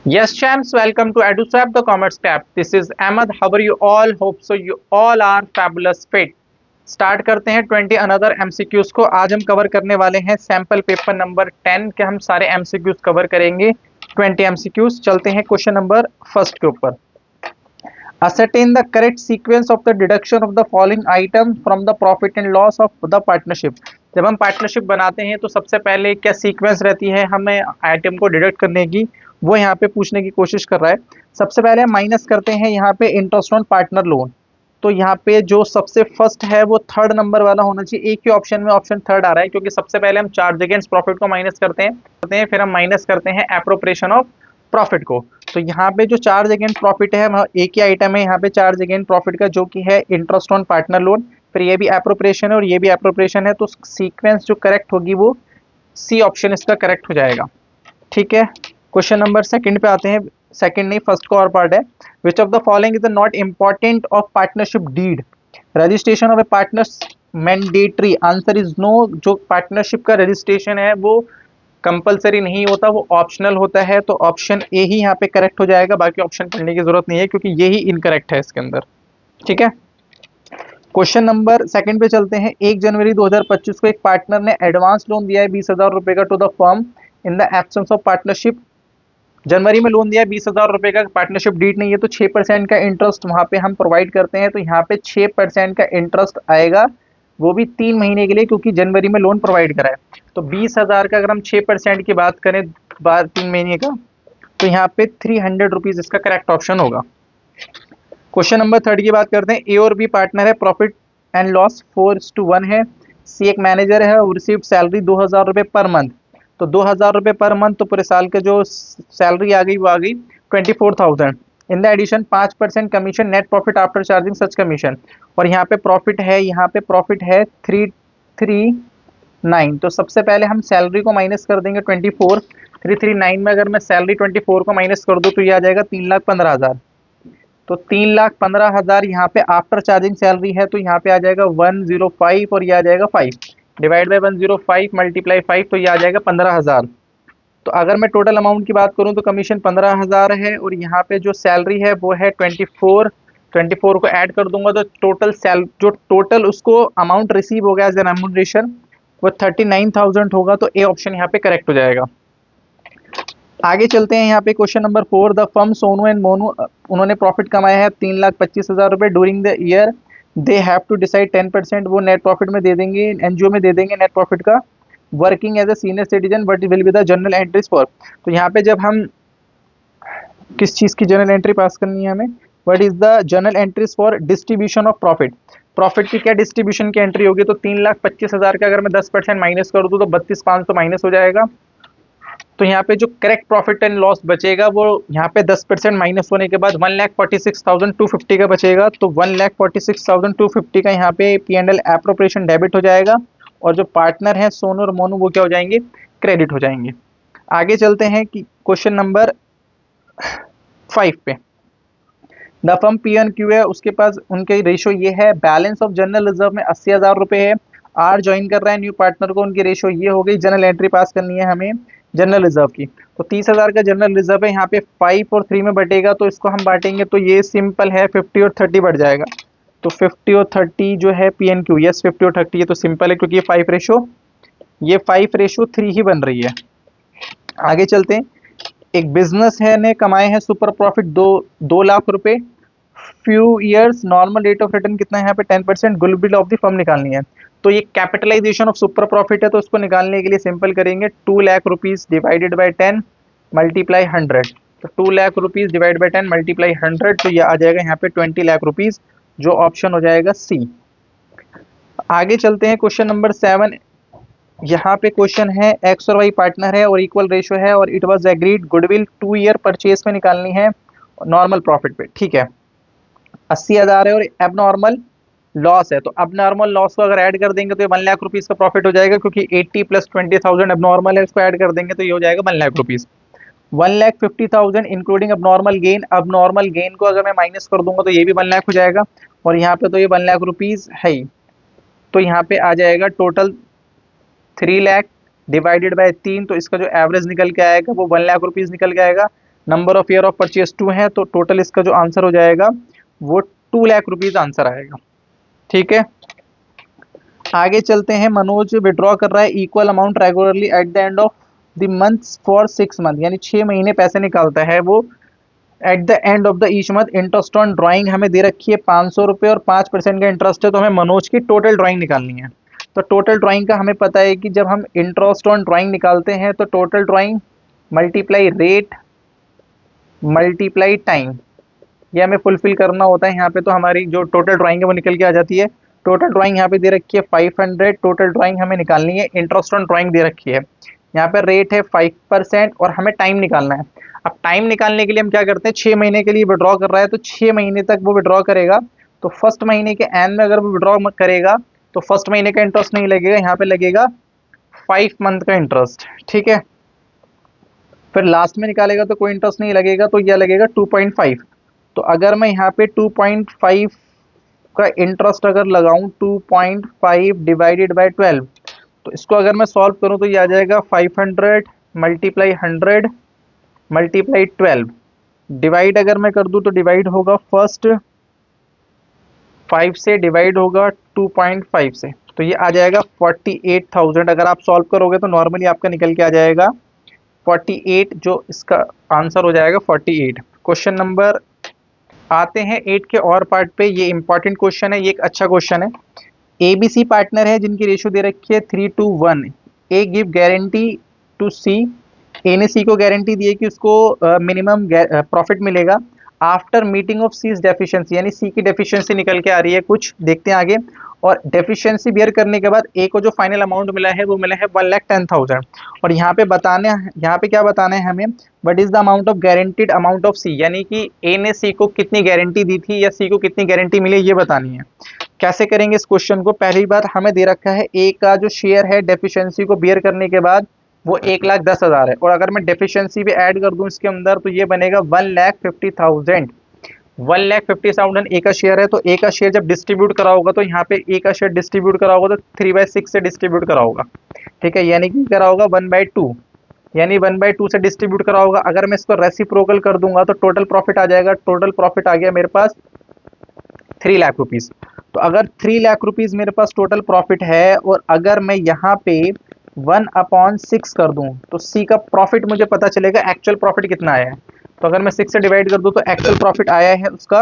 Yes, champs, welcome to EduSwap, the Commerce Tab. This is Ahmed. How are you all? Hope so you all are fabulous fit. Start करते हैं 20 another MCQs को। आज हम cover करने वाले हैं sample paper number 10 के। हम सारे एमसीक्यूज कवर करेंगे 20 एमसीक्यूज। चलते हैं क्वेश्चन नंबर फर्स्ट के ऊपर। Ascertain the correct sequence of the deduction of the following item from the profit and loss of the partnership। जब हम पार्टनरशिप बनाते हैं तो सबसे पहले क्या सीक्वेंस रहती है हमें आइटम को डिडक्ट करने की, वो यहाँ पे पूछने की कोशिश कर रहा है। सबसे पहले हम माइनस करते हैं यहाँ पे इंटरेस्ट ऑन पार्टनर लोन। तो यहाँ पे जो सबसे फर्स्ट है वो थर्ड नंबर वाला होना चाहिए। एक ही ऑप्शन में ऑप्शन थर्ड आ रहा है क्योंकि सबसे पहले हम चार्ज अगेंस्ट प्रॉफिट को माइनस करते हैं, फिर हम माइनस करते हैं एप्रोप्रिएशन ऑफ प्रॉफिट को। तो यहाँ पे जो चार्ज अगेंस्ट प्रॉफिट है एक ही आइटम है यहाँ पे चार्ज अगेंस्ट प्रॉफिट का, जो कि है इंटरेस्ट ऑन पार्टनर लोन। फिर ये भी एप्रोप्रिएशन है और ये भी एप्रोप्रिएशन है, तो सीक्वेंस जो करेक्ट होगी वो सी ऑप्शन इसका करेक्ट हो जाएगा। ठीक है, क्वेश्चन नंबर सेकंड पे आते हैं। सेकंड नहीं, फर्स्ट का और पार्ट है। Which of the following is not important of partnership deed? Registration of a partners mandatory. Answer is no. जो पार्टनरशिप का रजिस्ट्रेशन है वो कंपलसरी नहीं होता, वो ऑप्शनल होता है। तो ऑप्शन ए ही यहाँ पे करेक्ट हो जाएगा, बाकी ऑप्शन पढ़ने की जरूरत नहीं है क्योंकि ये ही इनकरेक्ट है इसके अंदर। ठीक है, क्वेश्चन नंबर सेकंड पे चलते हैं। 1 जनवरी 2025 को एक पार्टनर ने एडवांस लोन दिया है 20,000 रुपए का to the firm in the absence of partnership. जनवरी में लोन दिया है 20,000 रुपए का, पार्टनरशिप डीड नहीं है, तो 6% का इंटरेस्ट वहां पे हम प्रोवाइड करते हैं। तो यहाँ पे 6% का इंटरेस्ट आएगा, वो भी 3 महीने के लिए, क्योंकि जनवरी में लोन प्रोवाइड करा है। तो 20,000 का अगर हम 6% की बात करें बाद 3 महीने का, तो यहाँ पे 300 रुपीज इसका करेक्ट ऑप्शन होगा। क्वेश्चन नंबर थर्ड की बात करते हैं। ए और बी पार्टनर है, प्रॉफिट एंड लॉस 4:1 है। सी एक मैनेजर है, रिसीव सैलरी 2,000 रुपए पर मंथ। तो 2,000 रुपए पर मंथ, तो पूरे साल के जो सैलरी आ गई वो आ गई 24,000। In the addition 5% commission, net profit after charging such commission. और यहाँ पे प्रॉफिट है, यहाँ पे प्रॉफिट है 339। तो सबसे पहले हम सैलरी को माइनस कर देंगे 24। 339 में अगर मैं सैलरी 24 को माइनस कर दूं तो ये आ जाएगा 3,15,000। तो 3,15,000 यहाँ पे आफ्टर चार्जिंग सैलरी है, तो यहाँ पे आ जाएगा 105 और ये आ जाएगा 5 डिवाइड बाई 105 मल्टीप्लाई 5, तो ये आ जाएगा 15,000। तो अगर मैं टोटल अमाउंट की बात करूं तो कमीशन 15,000 है और यहाँ पे जो सैलरी है वो है 24 को ऐड कर दूंगा तो टोटल उसको अमाउंट रिसीव हो गया एज एन रेम्यूनरेशन वो 39,000 होगा। तो ए ऑप्शन यहाँ पे करेक्ट हो जाएगा। आगे चलते हैं यहाँ पे question number 4। The firm Sonu and Monu, उन्होंने प्रॉफिट कमाया है 3,25,000 रुपए during the year. They have to decide 10%, वो नेट प्रॉफिट में दे देंगे, एनजीओ में दे देंगे नेट प्रॉफिट का। Working as a senior citizen but will be the journal entries for. तो यहाँ पे जब हम किस चीज की जर्नल एंट्री पास करनी है हमें, what is the journal entries for distribution of profit. Profit की क्या डिस्ट्रीब्यूशन की एंट्री होगी, तो 3,25,000 का अगर मैं 10% माइनस कर दूं तो 32,500 माइनस हो जाएगा। तो यहाँ पे जो करेक्ट प्रॉफिट एंड लॉस बचेगा वो यहाँ पे 10% माइनस होने के बाद 1,46,250 का बचेगा। तो 1,46,250 का यहाँ पे P&L एप्रोप्रिएशन डेबिट हो जाएगा और जो पार्टनर है सोनू और मोनू वो क्या हो जाएंगे, क्रेडिट हो जाएंगे। आगे चलते हैं कि क्वेश्चन नंबर 5 पे। द फर्म P&Q है, उसके पास उनके रेशो ये है, बैलेंस ऑफ जनरल रिजर्व में 80,000 रुपए है। आर ज्वाइन कर रहा है न्यू पार्टनर को, उनकी रेशो ये हो गई। जनरल एंट्री पास करनी है हमें जनरल रिजर्व की, तो 30,000 का जनरल रिजर्व है, यहाँ पे 5 और 3 में बटेगा, तो इसको हम बांटेंगे तो ये सिंपल है 50 और 30 बढ़ जाएगा। तो 50 और 30 जो है P&Q, यस 50 और 30 ये तो सिंपल है क्योंकि ये 5:3 ही बन रही है। आगे चलते हैं। एक बिजनेस है ने कमाए हैं सुपर प्रॉफिट 2 लाख रुपए few years. Normal rate of return कितना है यहाँ पे 10%। गुडविल ऑफ द फर्म निकालनी है, तो ये कैपिटलाइजेशन ऑफ सुपर प्रॉफिट है, तो उसको निकालने के लिए सिंपल करेंगे 2 lakh rupees divided by 10 multiply 100। तो 2 lakh rupees divide by 10 multiply 100, तो ये आ जाएगा यहाँ पे 20 लाख रुपीज, जो ऑप्शन हो जाएगा सी। आगे चलते हैं क्वेश्चन नंबर 7। यहाँ पे क्वेश्चन है एक्स और वाई पार्टनर है और इक्वल रेशो है और it was agreed goodwill 2 year purchase में निकालनी है नॉर्मल प्रॉफिट पे। ठीक है, 80,000 है और एबनॉर्मल लॉस है, तो एबनॉर्मल लॉस को अगर ऐड कर देंगे तो ये 1 लाख रुपीज का प्रॉफिट हो जाएगा, क्योंकि 80 + 20,000 एबनॉर्मल है, इसको ऐड कर देंगे तो ये हो जाएगा 1 lakh rupees. 1,50,000 including abnormal gain. Abnormal gain को अगर मैं माइनस कर दूंगा तो ये भी 1 लाख हो जाएगा और यहाँ पे तो ये 1 लाख रुपीज है ही, तो यहाँ पे आ जाएगा टोटल 3 लाख डिवाइडेड बाय 3, तो इसका जो एवरेज निकल के आएगा वो 1 लाख रुपीज निकल के आएगा। Number of year of purchase 2 है, तो टोटल इसका जो आंसर हो जाएगा वो 2 लाख रुपीज आंसर आएगा। ठीक है, आगे चलते हैं। मनोज विड्रॉ कर रहा है equal amount regularly at the end of the month for 6 month, यानी 6 महीने पैसे निकालता है वो at the end of the each month. Interest on drawing हमें दे रखी है 500 रुपये और 5% का इंटरेस्ट है, तो हमें मनोज की टोटल ड्राइंग निकालनी है। तो टोटल ड्राइंग का हमें पता है कि जब हम इंटरेस्ट ऑन ड्राइंग निकालते हैं तो total drawing multiply rate multiply time, ये हमें फुलफिल करना होता है यहाँ पे। तो हमारी जो टोटल ड्राइंग है वो निकल के आ जाती है। टोटल ड्राइंग यहाँ पे दे रखी है 500, टोटल ड्राइंग हमें निकालनी है। इंटरेस्ट ऑन ड्राइंग दे रखी है, यहाँ पे रेट है 5% और हमें टाइम निकालना है। अब टाइम निकालने के लिए हम क्या करते हैं, 6 महीने के लिए विड्रॉ कर रहा है तो 6 महीने तक वो विड्रॉ करेगा। तो फर्स्ट महीने के एंड में अगर वो विड्रॉ करेगा तो फर्स्ट महीने का इंटरेस्ट नहीं लगेगा, यहाँ पे लगेगा 5 मंथ का इंटरेस्ट। ठीक है, फिर लास्ट में निकालेगा तो कोई इंटरेस्ट नहीं लगेगा, तो यह लगेगा 2.5। तो अगर मैं यहाँ पे 2.5 का इंटरेस्ट अगर लगाऊं 2.5 डिवाइडेड बाय 12, तो इसको अगर मैं सॉल्व करूं तो ये आ जाएगा 500 मल्टीप्लाई 100 मल्टीप्लाई 12। डिवाइड अगर मैं कर दूं तो डिवाइड होगा फर्स्ट 5 से, डिवाइड होगा 2.5 से, तो ये आ जाएगा 48,000। अगर आप सॉल्व करोगे तो नॉर्मली आपका निकल के आ जाएगा 48, जो इसका आंसर हो जाएगा 48। क्वेश्चन नंबर आते हैं 8 के और पार्ट पे। ये इंपॉर्टेंट क्वेश्चन है, ये एक अच्छा क्वेश्चन है। ABC पार्टनर है जिनकी रेशियो दे रखी है 3:1। A give guarantee to C, A ने सी को गारंटी दी है कि उसको मिनिमम प्रॉफिट मिलेगा after meeting of C's deficiency, यानी सी की डेफिशिएंसी निकल के आ रही है कुछ, देखते हैं आगे। और डेफिशिएंसी बियर करने के बाद ए को जो फाइनल अमाउंट मिला है वो मिला है 1,10,000। और यहाँ पे क्या बताना है हमें, what is the amount of guaranteed amount of C, यानी कि ए ने सी को कितनी गारंटी दी थी या सी को कितनी गारंटी मिली, ये बतानी है। कैसे करेंगे इस क्वेश्चन को, पहली बात हमें दे रखा है ए का जो शेयर है डेफिशिएंसी को बियर करने के बाद वो 1,10,000 है, और अगर मैं डेफिशिएंसी भी ऐड कर दूं इसके अंदर तो ये बनेगा 1,50,000। 1,50,000 ए का शेयर है, तो ए का शेयर जब डिस्ट्रीब्यूट करा होगा तो यहाँ पे ए का शेयर डिस्ट्रीब्यूट करा होगा तो 3/6 से डिस्ट्रीब्यूट करा होगा। ठीक है, यानी कि करा होगा 1/2, यानी 1/2 से डिस्ट्रीब्यूट करा होगा। अगर मैं इसको रेसिप्रोकल कर दूंगा तो टोटल प्रॉफिट आ जाएगा। टोटल प्रॉफिट आ गया मेरे पास 3 लाख रुपीज। तो अगर 3 लाख रुपीज मेरे पास टोटल प्रॉफिट है और अगर मैं यहाँ पे 1/6 कर दूं तो सी का प्रॉफिट मुझे पता चलेगा एक्चुअल प्रॉफिट कितना आया है। तो अगर मैं 6 से डिवाइड कर दूं तो एक्चुअल प्रॉफिट आया है उसका,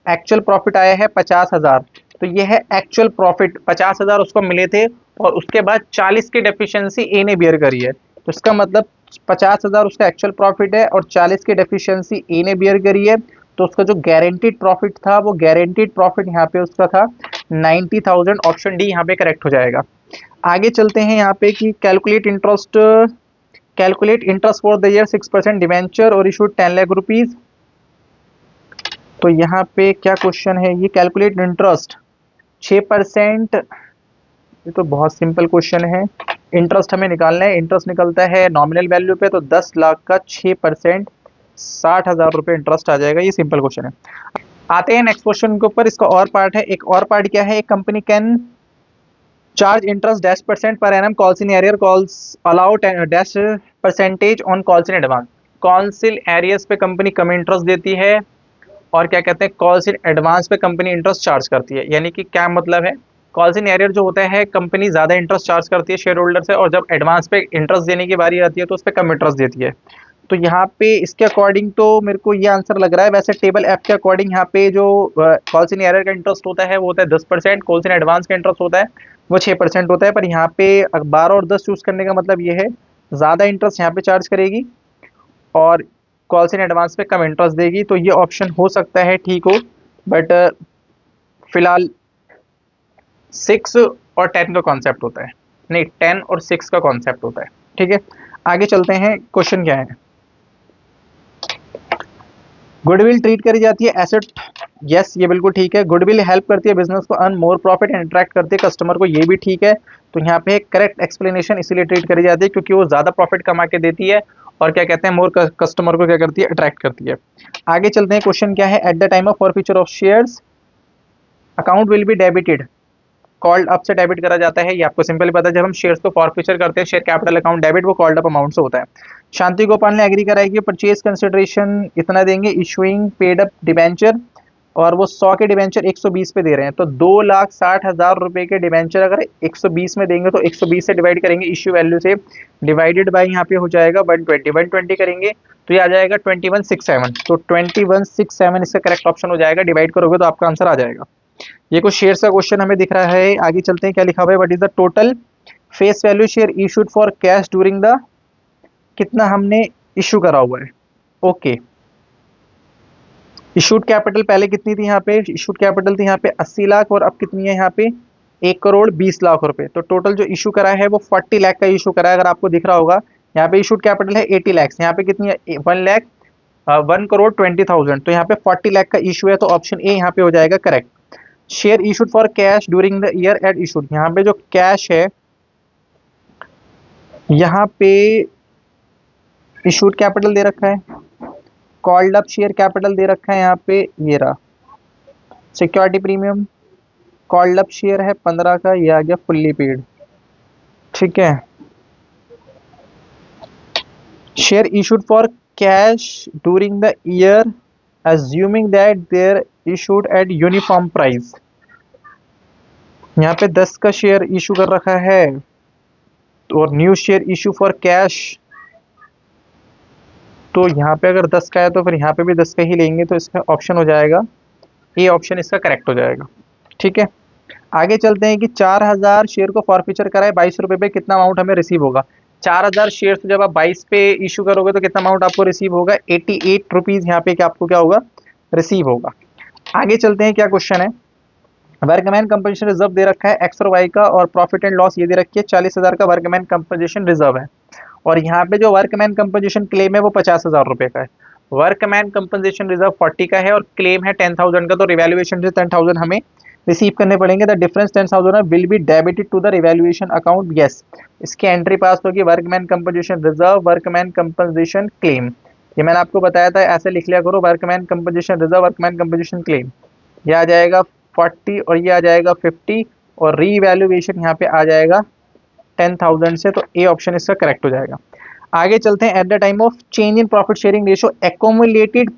एक्चुअल प्रॉफिट आया है 50,000। तो ये है एक्चुअल प्रॉफिट, 50,000 उसको मिले थे और उसके बाद 40 की डेफिशिएंसी ए ने बियर करी है। तो इसका मतलब 50,000 उसका एक्चुअल प्रॉफिट है और 40 की डेफिशिएंसी ए ने बियर करी है। तो उसका जो गारंटीड प्रॉफिट था वो गारंटीड प्रॉफिट यहाँ पे उसका था 90,000। ऑप्शन डी यहाँ पे करेक्ट हो जाएगा। आगे चलते हैं यहाँ पे कि calculate interest for the year 6% debenture और इशूड 10 लाख रुपीज। तो यहाँ पे क्या क्वेश्चन है, ये कैलकुलेट इंटरेस्ट 6%, ये तो बहुत सिंपल क्वेश्चन है। इंटरेस्ट हमें निकालना है, इंटरेस्ट निकलता है नॉमिनल वैल्यू पे, तो 10 लाख का 6% 60,000 रुपये इंटरेस्ट आ जाएगा। ये सिंपल क्वेश्चन है। आते हैं नेक्स्ट क्वेश्चन के ऊपर। इसका और पार्ट है, एक और पार्ट क्या है, एक company can charge interest -% per annum calls in arrear calls allow %% on calls in advance. Calls in arrears पे कंपनी कम इंटरेस्ट देती है और क्या कहते हैं कॉल्स इन एडवांस पे कंपनी इंटरेस्ट चार्ज करती है। यानी कि क्या मतलब है, कॉल्स इन एरियर जो होता है कंपनी ज़्यादा इंटरेस्ट चार्ज करती है शेयर होल्डर से, और जब एडवांस पे इंटरेस्ट देने की बारी आती है तो उस पर कम इंटरेस्ट देती है। तो यहाँ पे इसके अकॉर्डिंग तो मेरे को ये आंसर लग रहा है। वैसे टेबल एफ के अकॉर्डिंग यहाँ पे जो कॉल्स इन एरियर का इंटरेस्ट होता है वो होता है 10%, कॉल्स इन एडवांस का इंटरेस्ट होता है वो 6% होता है। पर यहाँ पे 12 और 10 चूज करने का मतलब ये है ज़्यादा इंटरेस्ट यहाँ पे चार्ज करेगी और कॉल्स इन एडवांस पे कम इंटरेस्ट देगी। तो ये ऑप्शन हो सकता है ठीक हो, बट फिलहाल 6 और 10 का कॉन्सेप्ट होता है, नहीं 10 और 6 का कॉन्सेप्ट होता है। ठीक है, आगे चलते हैं। क्वेश्चन क्या है, गुडविल ट्रीट करी जाती है एसेट, यस ये बिल्कुल ठीक है। गुडविल हेल्प करती है बिजनेस को earn more profit and attract करती है कस्टमर को, ये भी ठीक है। तो यहाँ पे करेक्ट एक्सप्लेनेशन इसीलिए ट्रीट करी जाती है क्योंकि वो ज़्यादा प्रॉफिट कमा के देती है और क्या कहते हैं मोर कस्टमर को क्या करती है, अट्रैक्ट करती है। आगे चलते हैं। क्वेश्चन क्या है, at the time of forfeiture of shares account will be debited, called up से डेबिट करा जाता है। ये आपको सिंपली पता है, जब हम शेयर्स को फॉरफीचर करते हैं शेयर कैपिटल अकाउंट डेबिट वो कॉल्ड अप अमाउंट से होता है। शांति गोपाल ने एग्री कराई कि परचेज कंसिडरेशन इतना देंगे, इशूइंग पेड अप डिबेंचर, और वो 100 के डिबेंचर 120 पे दे रहे हैं, तो 2,60,000 रुपए के डिबेंचर अगर 120 में देंगे तो 120 से डिवाइड करेंगे इश्यू वैल्यू से, डिवाइडेड बाय यहाँ पे हो जाएगा 120 करेंगे तो ये आ जाएगा 2167। तो 2167 इसका करेक्ट ऑप्शन हो जाएगा, डिवाइड करोगे तो आपका आंसर आ जाएगा। ये कुछ शेयर का क्वेश्चन हमें दिख रहा है। आगे चलते हैं, क्या लिखा हुआ है, what is the total face value share issued for cash during the, कितना हमने इशू करा हुआ है। ओके, इशूड कैपिटल पहले कितनी थी, यहाँ पे इशूड कैपिटल थी यहाँ पे 80 लाख, और अब कितनी है यहाँ पे 1,20,00,000 रुपए। तो टोटल जो इशू करा है वो 40 लाख का इशू करा है। अगर आपको दिख रहा होगा यहाँ पे इशूड कैपिटल है 80 लाख, यहाँ पे कितनी है 1,20,000, तो यहाँ पे 40 लाख का इशू है, तो ऑप्शन ए यहाँ पे हो जाएगा correct. Share issued for cash during the year at issued, यहाँ पे जो कैश है यहाँ पे इशूड कैपिटल दे रखा है, कॉल्ड अप शेयर कैपिटल दे रखा है यहाँ पे, ये रहा security premium, called up share है 15 का, ये आ गया फुल्ली पेड। ठीक है, share issued for cash during the year assuming that they're issued at uniform price, यहाँ पे 10 का शेयर इशू कर रखा है, और new share issue for cash, तो यहाँ पे अगर 10 का है तो फिर यहाँ पे भी 10 का ही लेंगे, तो इसका ऑप्शन हो जाएगा ये, ऑप्शन इसका करेक्ट हो जाएगा। ठीक है, आगे चलते हैं कि 4,000 शेयर को फॉरफीचर कराए 22 रुपए पे, कितना अमाउंट हमें रिसीव होगा। 4,000 शेयर जब आप 22 पे इशू करोगे तो कितना अमाउंट आपको रिसीव होगा, 88 रुपीज यहाँ पे क्या आपको क्या होगा, रिसीव होगा। आगे चलते हैं, क्या क्वेश्चन है, वर्कमैन कंपनसेशन रिजर्व दे रखा है एक्स और वाई का, और प्रॉफिट एंड लॉस ये दे रखी है 40,000 का वर्कमैन कंपनसेशन रिजर्व है, और यहाँ पे जो वर्कमैन कंपनसेशन क्लेम है वो 50,000 रुपए का है। वर्कमैन कंपनसेशन रिजर्व 40 का है और क्लेम है 10,000 का, तो रिवैल्यूएशन से 10,000 हमें रिसीव करने पड़ेंगे। The difference 10,000 will be debited to the revaluation account, yes, इसकी एंट्री पास होगी workman compensation reserve, workman compensation claim. ये मैंने आपको बताया था, ऐसे लिख लिया करो, workman compensation reserve, workman compensation claim, ये आ जाएगा 40 और ये आ जाएगा 50, और रीवैल्यूएशन यहाँ पे आ जाएगा 10,000 से, तो ए ऑप्शन इसका करेक्ट हो जाएगा। आगे चलते हैं, at the time of change in profit sharing ratio accumulated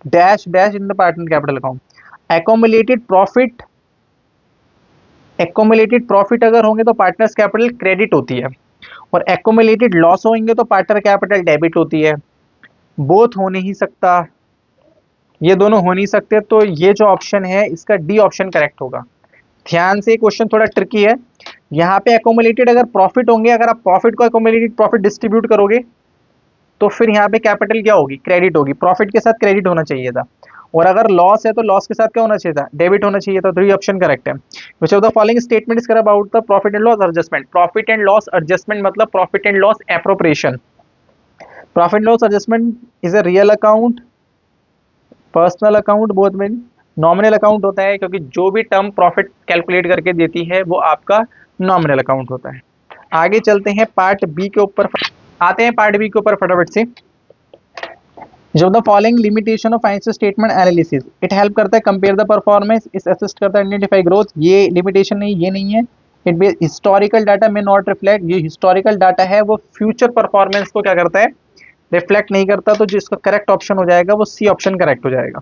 dash dash in the partner capital account, accumulated profit अगर होंगे तो पार्टनर्स कैपिटल क्रेडिट होती है, और एक्यूमुलेटेड लॉस होंगे तो पार्टनर कैपिटल डेबिट होती है। बोथ हो नहीं सकता, ये दोनों हो नहीं सकते, तो ये जो ऑप्शन है इसका डी ऑप्शन करेक्ट होगा। ध्यान से, क्वेश्चन थोड़ा ट्रिकी है। यहाँ पे एक्यूमुलेटेड अगर प्रॉफिट होंगे, अगर आप प्रॉफिट को एक्यूमुलेटेड प्रॉफिट डिस्ट्रीब्यूट करोगे तो फिर यहाँ पे कैपिटल क्या होगी, क्रेडिट होगी, प्रॉफिट के साथ क्रेडिट होना चाहिए था। और अगर लॉस है तो लॉस के साथ क्या होना चाहिए था, डेबिट होना चाहिए था, तो ये ऑप्शन करेक्ट है। Which of the following statement is about the profit and loss adjustment, profit and loss adjustment मतलब profit and loss appropriation. Profit loss adjustment is a real account, personal account, both में nominal account होता है, क्योंकि जो भी term profit calculate करके देती है वो आपका नॉमिनल अकाउंट होता है। आगे चलते हैं पार्ट बी के ऊपर, आते हैं पार्ट बी के ऊपर फटाफट से। जो the following limitation of financial statement analysis, it help करता है कंपेयर द परफॉर्मेंस, इस असिस्ट करता है आइडेंटिफाई ग्रोथ, ये लिमिटेशन नहीं, ये नहीं है। इट बी हिस्टोरिकल डाटा में नॉट रिफ्लेक्ट, ये हिस्टोरिकल डाटा है वो फ्यूचर परफॉर्मेंस को क्या करता है, रिफ्लेक्ट नहीं करता, तो जिसका करेक्ट ऑप्शन हो जाएगा वो सी ऑप्शन करेक्ट हो जाएगा।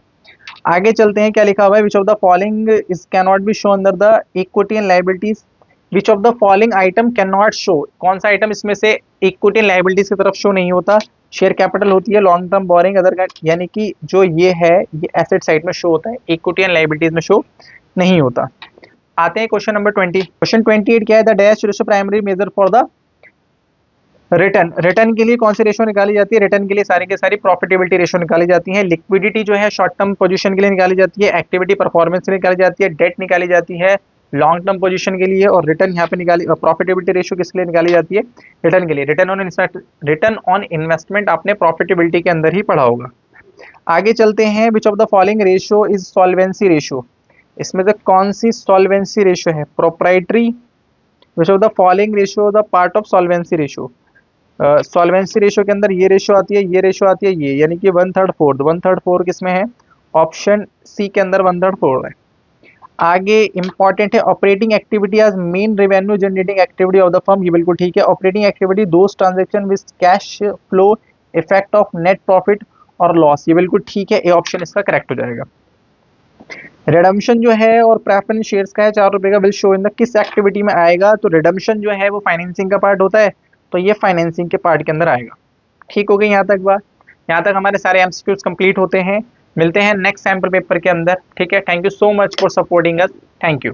आगे चलते हैं, क्या लिखा हुआ है, which of the following is can not be show under the equity and liabilities, which of the following item can not show, कौन सा आइटम इसमें से इक्विटी एंड लायबिलिटीज की तरफ शो नहीं होता, शेयर कैपिटल होती है, लॉन्ग टर्म बोरिंग अदर, यानी कि जो ये है ये एसेट साइड में शो होता है, इक्विटी एंड लायबिलिटीज में शो नहीं होता। आते हैं क्वेश्चन नंबर 20। क्वेश्चन 28 क्या है, the dash ratio primary measure for the return, return के लिए कौन सी रेशियो निकाली जाती है, रिटर्न के लिए सारी के सारी प्रॉफिटेबिलिटी रेशियो निकाली जाती है, लिक्विडिटी जो है शॉर्ट टर्म पोजीशन के लिए निकाली जाती है, एक्टिविटी परफॉर्मेंस के लिए निकाली जाती है, डेट निकाली जाती है लॉन्ग टर्म पोजीशन के लिए, और रिटर्न यहाँ पे निकाली प्रॉफिटेबिलिटी रेशियो किसके लिए निकाली जाती है, रिटर्न के लिए। रिटर्न ऑन इन्वेस्टमेंट आपने प्रॉफिटेबिलिटी के अंदर ही पढ़ा होगा। आगे चलते हैं, विच of the following ratio is solvency ratio, इसमें से कौन सी सॉल्वेंसी रेशियो है, proprietary, which of the following ratio the part of solvency ratio, solvency ratio के अंदर ये रेशियो आती है, ये रेशियो आती है, ये यानी कि 1/3 4 किसमें है, ऑप्शन सी के अंदर 1/3 4 है। आगे इंपॉर्टेंट है operating activity as main revenue generating activity of the firm, ये बिल्कुल ठीक है। Operating activity those transaction with cash flow effect of net profit और लॉस, ये बिल्कुल ठीक है, ए ऑप्शन इसका करेक्ट हो जाएगा। रिडम्पशन जो है और प्रेफरेंस शेयर्स का है 4 रुपए का, विल शो इन द किस एक्टिविटी में आएगा, तो रिडम्पशन जो है वो फाइनेंसिंग का पार्ट होता है, तो ये फाइनेंसिंग के पार्ट के अंदर आएगा। ठीक हो गई यहाँ तक बात, यहाँ तक हमारे सारे एमसीक्यूज कंप्लीट होते हैं। मिलते हैं नेक्स्ट सैम्पल पेपर के अंदर, ठीक है। Thank you so much for supporting us, thank you.